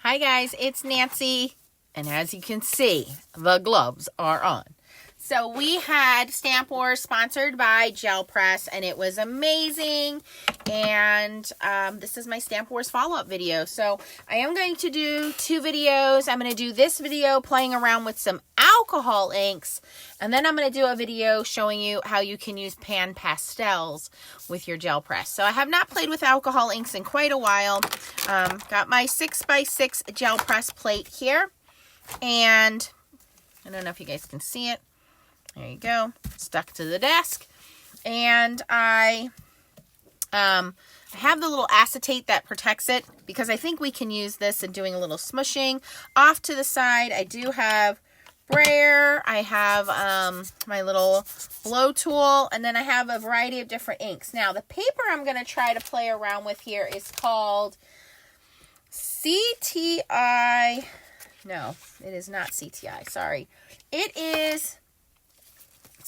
Hi guys, it's Nancy, and as you can see, the gloves are on. So we had Stamp Wars sponsored by Gel Press, and it was amazing. And this is my Stamp Wars follow-up video. So I am going to do two videos. I'm going to do this video playing around with some alcohol inks, and then I'm going to do a video showing you how you can use pan pastels with your gel press. So I have not played with alcohol inks in quite a while. Got my 6x6 gel press plate here, and I don't know if you guys can see it. There you go, stuck to the desk. And I have the little acetate that protects it because I think we can use this in doing a little smushing. Off to the side, I do have brayer. I have my little blow tool, and then I have a variety of different inks. Now, the paper I'm going to try to play around with here is called CTI. No, it is not CTI. Sorry. It's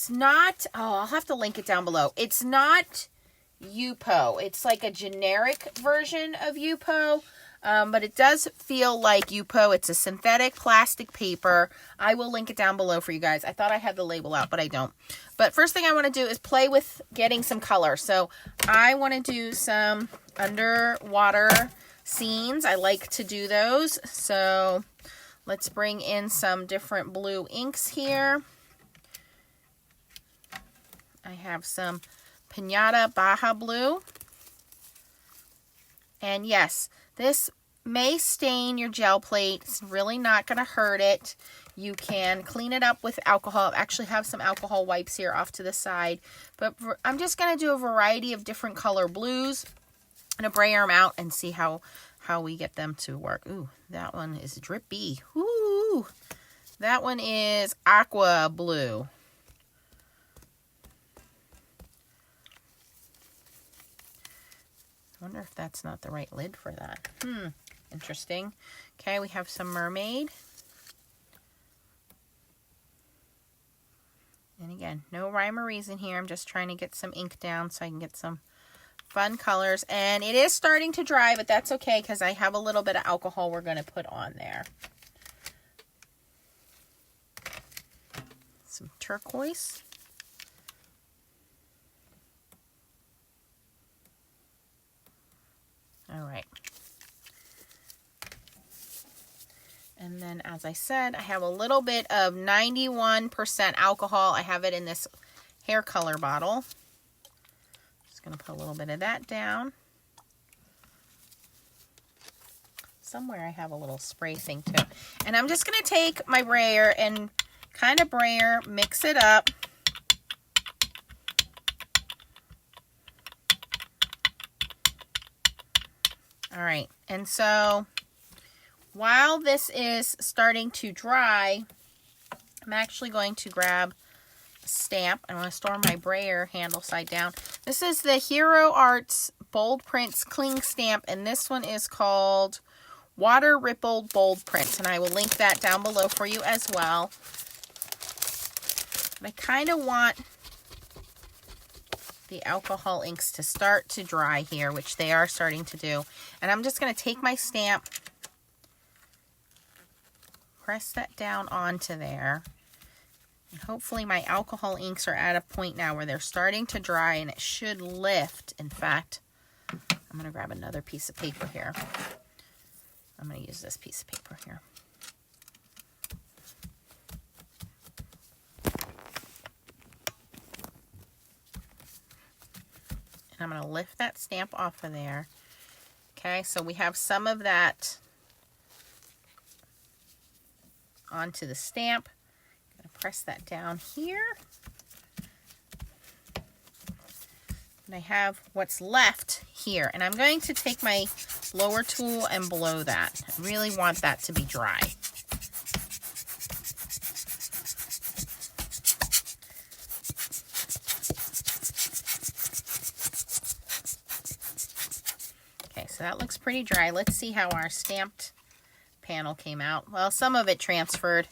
not, I'll have to link it down below. It's not Yupo. It's like a generic version of Yupo, but it does feel like Yupo. It's a synthetic plastic paper. I will link it down below for you guys. I thought I had the label out, but I don't. But first thing I want to do is play with getting some color. So I want to do some underwater scenes. I like to do those. So let's bring in some different blue inks here. I have some Pinata Baja Blue. And yes, this may stain your gel plate. It's really not going to hurt it. You can clean it up with alcohol. I actually have some alcohol wipes here off to the side. But I'm just going to do a variety of different color blues. I'm going to brayer them out and see how we get them to work. Ooh, that one is drippy. Ooh, that one is aqua blue. I wonder if that's not the right lid for that. Interesting. Okay, we have some mermaid. And again, no rhyme or reason here. I'm just trying to get some ink down so I can get some fun colors. And it is starting to dry, but that's okay because I have a little bit of alcohol we're going to put on there. Some turquoise. All right. And then, as I said, I have a little bit of 91% alcohol. I have it in this hair color bottle. Just going to put a little bit of that down. Somewhere I have a little spray thing too. And I'm just going to take my brayer and kind of brayer, mix it up. All right, and so while this is starting to dry, I'm actually going to grab a stamp. I want to store my brayer handle side down. This is the Hero Arts Bold Prints Cling Stamp, and this one is called Water Rippled Bold Prints, and I will link that down below for you as well. But I kind of want the alcohol inks to start to dry here, which they are starting to do. And I'm just going to take my stamp, press that down onto there. And hopefully my alcohol inks are at a point now where they're starting to dry and it should lift. In fact, I'm going to grab another piece of paper here. I'm going to use this piece of paper here. I'm going to lift that stamp off of there. Okay, so we have some of that onto the stamp. I'm going to press that down here. And I have what's left here. And I'm going to take my blower tool and blow that. I really want that to be dry. So that looks pretty dry. Let's see how our stamped panel came out. Well, some of it transferred.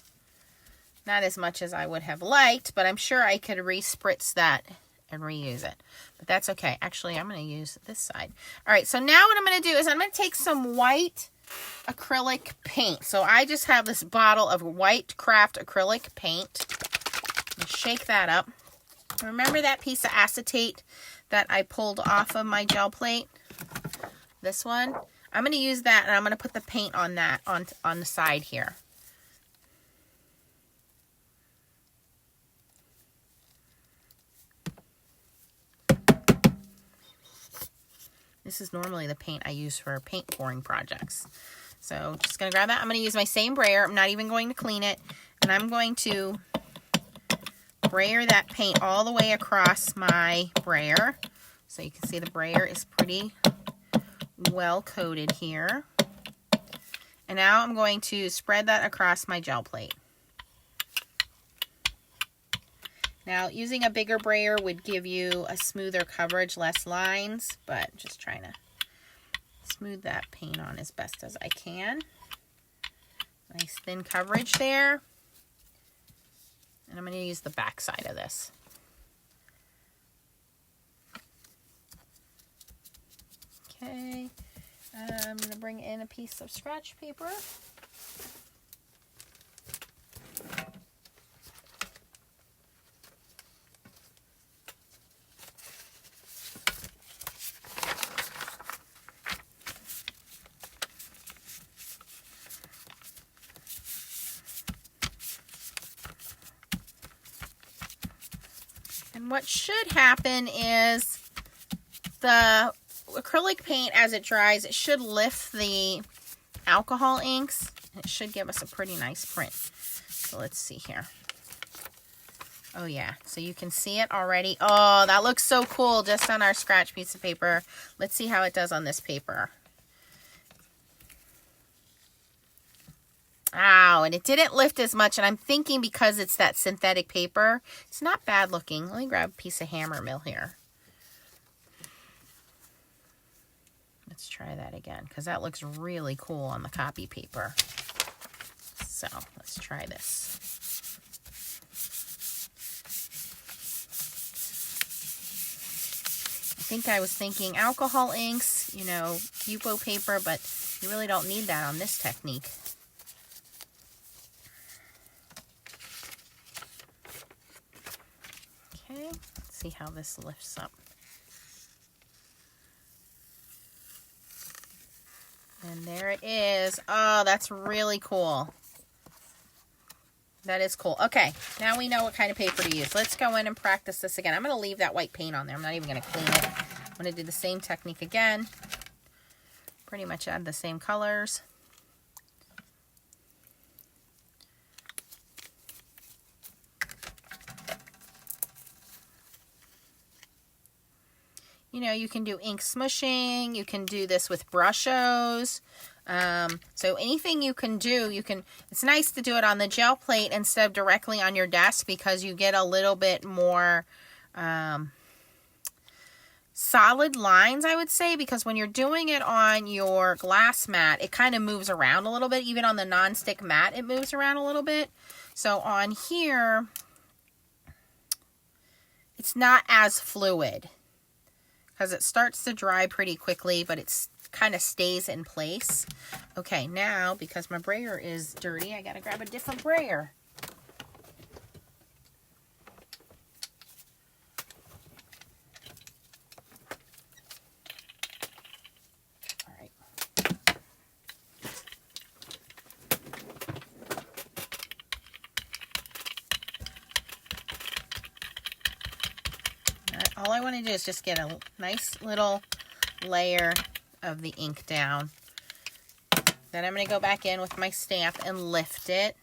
Not as much as I would have liked, but I'm sure I could re-spritz that and reuse it. But that's okay. Actually, I'm going to use this side. All right, so now what I'm going to do is I'm going to take some white acrylic paint. So I just have this bottle of white craft acrylic paint. Shake that up. Remember that piece of acetate that I pulled off of my gel plate? This one? I'm going to use that, and I'm going to put the paint on that on the side here. This is normally the paint I use for paint pouring projects. So just going to grab that. I'm going to use my same brayer. I'm not even going to clean it. And I'm going to brayer that paint all the way across my brayer. So you can see the brayer is pretty well coated here. And now I'm going to spread that across my gel plate. Now, using a bigger brayer would give you a smoother coverage, less lines, but just trying to smooth that paint on as best as I can. Nice thin coverage there. And I'm going to use the back side of this. Okay, I'm going to bring in a piece of scratch paper. And what should happen is the acrylic paint, as it dries, it should lift the alcohol inks. It should give us a pretty nice print. So let's see here. Oh yeah, so you can see it already. Oh, that looks so cool just on our scratch piece of paper. Let's see how it does on this paper. Ow, and it didn't lift as much, and I'm thinking because it's that synthetic paper, it's not bad looking. Let me grab a piece of hammer mill here. Let's try that again, because that looks really cool on the copy paper. So, let's try this. I think I was thinking alcohol inks, you know, Yupo paper, but you really don't need that on this technique. Okay, let's see how this lifts up. And there it is. Oh, that's really cool. That is cool. Okay, now we know what kind of paper to use. Let's go in and practice this again. I'm going to leave that white paint on there. I'm not even going to clean it. I'm going to do the same technique again. Pretty much add the same colors. You know, you can do ink smushing. You can do this with brushos. So anything you can do, it's nice to do it on the gel plate instead of directly on your desk because you get a little bit more solid lines, I would say, because when you're doing it on your glass mat, it kind of moves around a little bit. Even on the non-stick mat, it moves around a little bit. So on here, it's not as fluid because it starts to dry pretty quickly, but it's kind of stays in place. Okay, now, because my brayer is dirty, I gotta grab a different brayer. All right. All I want to do is just get a nice little layer of the ink down. Then I'm going to go back in with my stamp and lift it.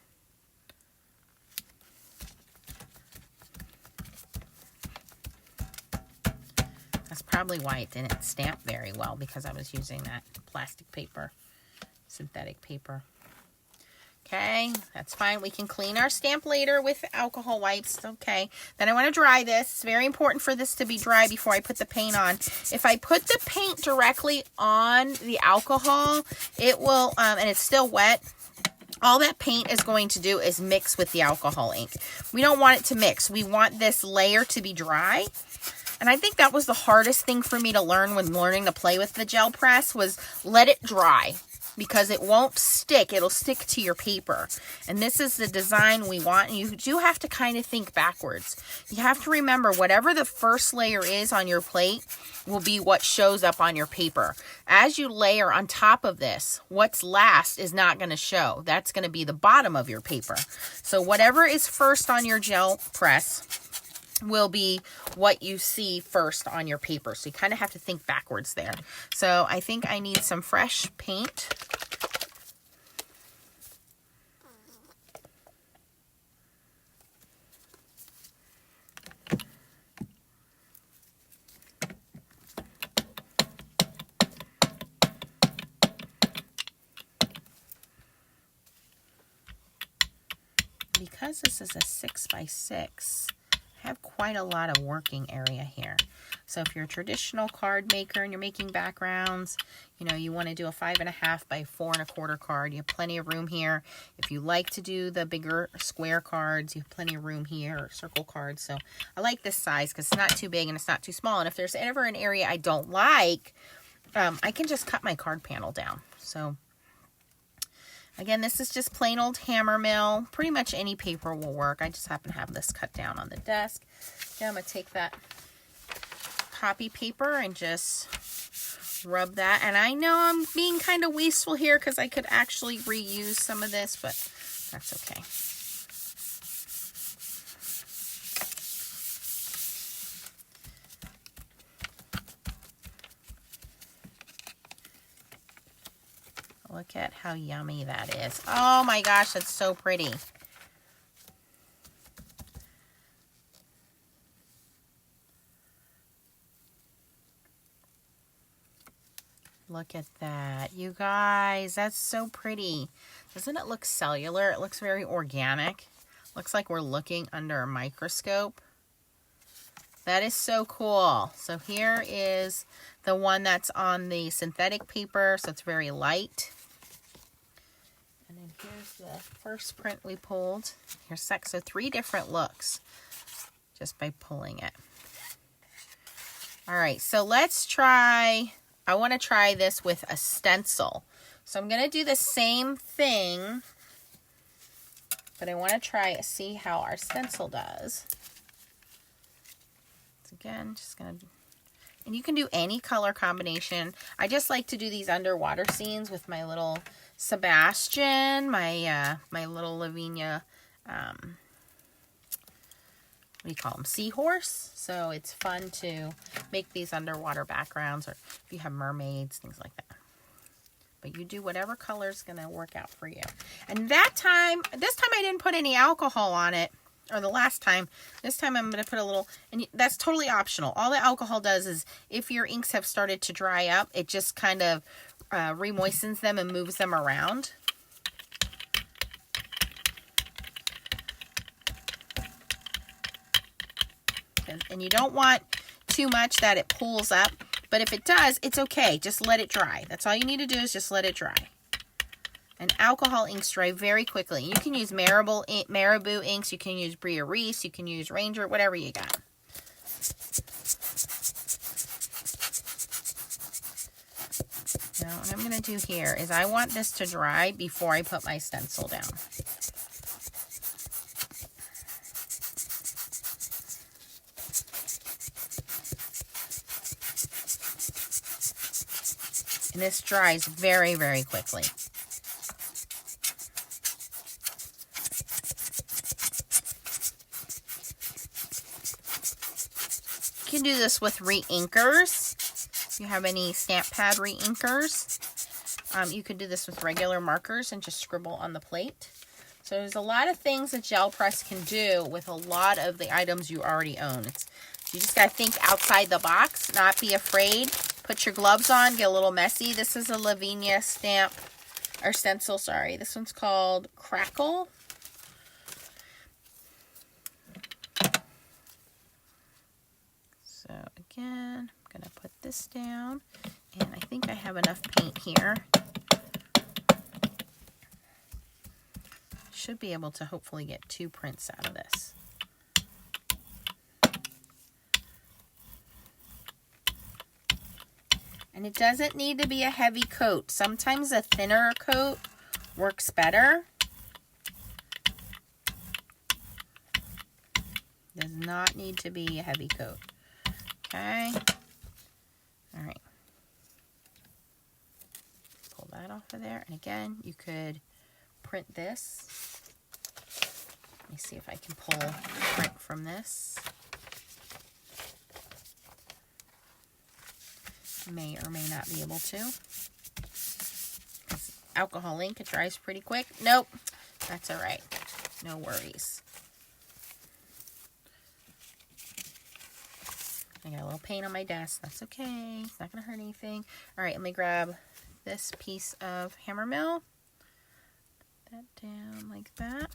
That's probably why it didn't stamp very well, because I was using that plastic paper, synthetic paper. Okay, that's fine. We can clean our stamp later with alcohol wipes. Okay, then I want to dry this. It's very important for this to be dry before I put the paint on. If I put the paint directly on the alcohol, it will, and it's still wet, all that paint is going to do is mix with the alcohol ink. We don't want it to mix. We want this layer to be dry. And I think that was the hardest thing for me to learn when learning to play with the gel press, was let it dry. because it won't stick. It'll stick to your paper. And this is the design we want. And you do have to kind of think backwards. You have to remember whatever the first layer is on your plate will be what shows up on your paper. As you layer on top of this, what's last is not going to show. That's going to be the bottom of your paper. So whatever is first on your gel press will be what you see first on your paper. So you kind of have to think backwards there. So I think I need some fresh paint. Because this is a 6x6, I have quite a lot of working area here. So if you're a traditional card maker and you're making backgrounds, you know, you want to do a 5.5 by 4 1/4 card, you have plenty of room here. If you like to do the bigger square cards, you have plenty of room here, or circle cards. So I like this size because it's not too big and it's not too small. And if there's ever an area I don't like, I can just cut my card panel down. So again, this is just plain old hammer mill. Pretty much any paper will work. I just happen to have this cut down on the desk. Okay, I'm going to take that copy paper and just rub that. And I know I'm being kind of wasteful here because I could actually reuse some of this, but that's okay. Look at how yummy that is. Oh my gosh, that's so pretty. Look at that. You guys, that's so pretty. Doesn't it look cellular? It looks very organic. Looks like we're looking under a microscope. That is so cool. So here is the one that's on the synthetic paper, so it's very light. And then here's the first print we pulled. Here's so 3 different looks just by pulling it. All right, so let's try, I want to try this with a stencil. So I'm going to do the same thing, but I want to see how our stencil does. So again, just going to, and you can do any color combination. I just like to do these underwater scenes with my little Sebastian, my little Lavinia, what do you call them, seahorse. So it's fun to make these underwater backgrounds, or if you have mermaids, things like that. But you do whatever color is going to work out for you. And this time I didn't put any alcohol on it, or the last time. This time I'm going to put a little, and that's totally optional. All the alcohol does is, if your inks have started to dry up, it just kind of re-moistens them and moves them around. And you don't want too much that it pulls up, but if it does, it's okay. Just let it dry. That's all you need to do, is just let it dry. And alcohol inks dry very quickly. You can use Marabou inks, you can use Bria Reese, you can use Ranger, whatever you got. Now, what I'm going to do here is I want this to dry before I put my stencil down. And this dries very, very quickly. You can do this with re-inkers. If you have any stamp pad re-inkers, you could do this with regular markers and just scribble on the plate. So there's a lot of things that gel press can do with a lot of the items you already own. You just got to think outside the box, not be afraid. Put your gloves on, get a little messy. This is a Lavinia stamp, or stencil, sorry. This one's called Crackle. So again, I'm going to put this down, and I think I have enough paint here. Should be able to hopefully get 2 prints out of this. And And it doesn't need to be a heavy coat. Sometimes a thinner coat works better. Does not need to be a heavy coat. Okay. All right. Pull that off of there. And again, you could print this. Let me see if I can pull print from this. May or may not be able to. It's alcohol ink, it dries pretty quick. Nope, that's all right. No worries. I got a little paint on my desk. That's okay. It's not going to hurt anything. All right, let me grab this piece of hammer mill. Put that down like that.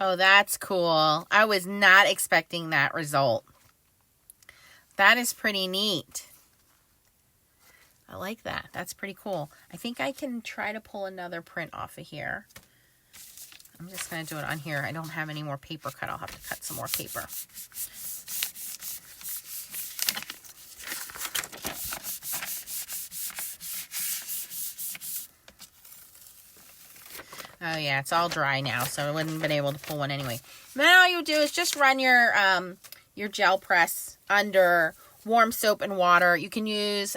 Oh, that's cool. I was not expecting that result. That is pretty neat. I like that. That's pretty cool. I think I can try to pull another print off of here. I'm just going to do it on here. I don't have any more paper cut. I'll have to cut some more paper. Oh yeah, it's all dry now, so I wouldn't have been able to pull one anyway. Then all you do is just run your gel press under warm soap and water. You can use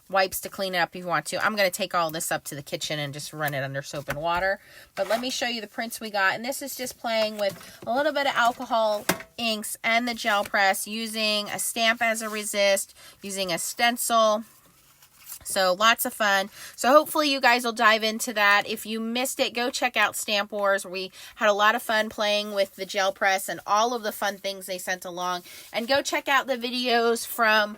wipes to clean it up if you want to. I'm going to take all this up to the kitchen and just run it under soap and water. But let me show you the prints we got. And this is just playing with a little bit of alcohol inks and the gel press, using a stamp as a resist, using a stencil. So lots of fun. So hopefully you guys will dive into that. If you missed it, go check out Stamp Wars. We had a lot of fun playing with the gel press and all of the fun things they sent along. And go check out the videos from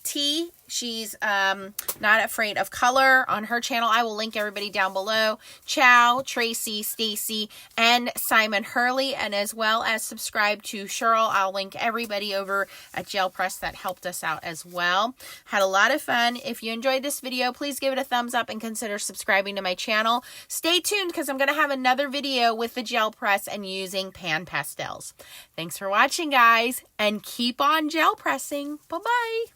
T. She's Not Afraid of Color on her channel. I will link everybody down below. Chow, Tracy, Stacy, and Simon Hurley. And as well as subscribe to Cheryl. I'll link everybody over at Gel Press that helped us out as well. Had a lot of fun. If you enjoyed this video, please give it a thumbs up and consider subscribing to my channel. Stay tuned because I'm going to have another video with the gel press and using pan pastels. Thanks for watching, guys, and keep on gel pressing. Bye-bye.